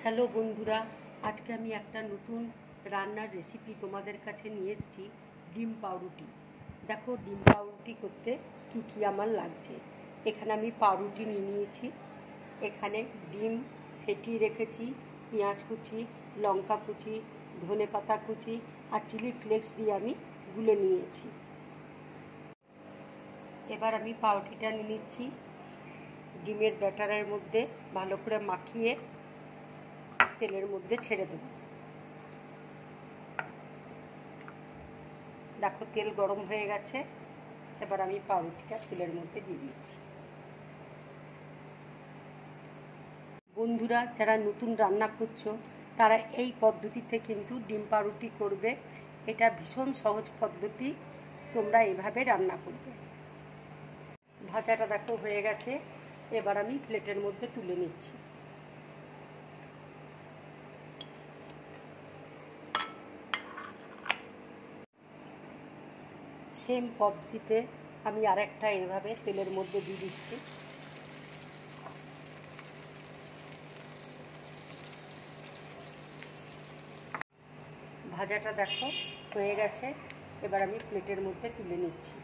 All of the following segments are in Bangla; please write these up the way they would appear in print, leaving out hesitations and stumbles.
হ্যালো বন্ধুরা, আজকে আমি একটা নতুন রান্নার রেসিপি তোমাদের কাছে নিয়ে এসেছি। ডিম পাউরুটি। দেখো ডিম পাউরুটি করতে কী কী আমার লাগছে। এখানে আমি পাউরুটি নিয়ে নিয়েছি, এখানে ডিম ফেটিয়ে রেখেছি, পেঁয়াজ কুচি, লঙ্কা কুচি, ধনে পাতা কুচি আর চিলি ফ্লেক্স দিয়ে আমি গুলে নিয়েছি। এবার আমি পাউরুটিটা নিয়ে নিচ্ছি, ডিমের ব্যাটারের মধ্যে ভালো করে মাখিয়ে তেলের মধ্যে ছেড়ে দেব। দেখো তেল গরম হয়ে গেছে, এবার আমি পাউরুটিটা তেলের মধ্যে দিয়ে দিচ্ছি। বন্ধুরা, যারা নতুন রান্না করছো তারা এই পদ্ধতিতে কিন্তু ডিম পাউরুটি করবে। এটা ভীষণ সহজ পদ্ধতি, তোমরা এভাবে রান্না করবে। ভাজাটা দেখো হয়ে গেছে, এবার আমি প্লেটের মধ্যে তুলে নিচ্ছি। সেম পদ্ধতিতে আমি আরেকটা এভাবে তেলের মধ্যে দিয়ে দিচ্ছি। ভাজাটা দেখো হয়ে গেছে, এবার আমি প্লেটের মধ্যে তুলে নিচ্ছি।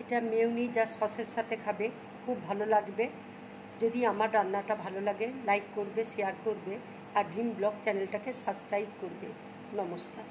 এটা মেয়োনিজ আর সসের সাথে খাবে, খুব ভালো লাগবে। যদি আমার রান্নাটা ভালো লাগে লাইক করবে, শেয়ার করবে আর ড্রিম ব্লগ চ্যানেলটাকে সাবস্ক্রাইব করবে। নমস্কার।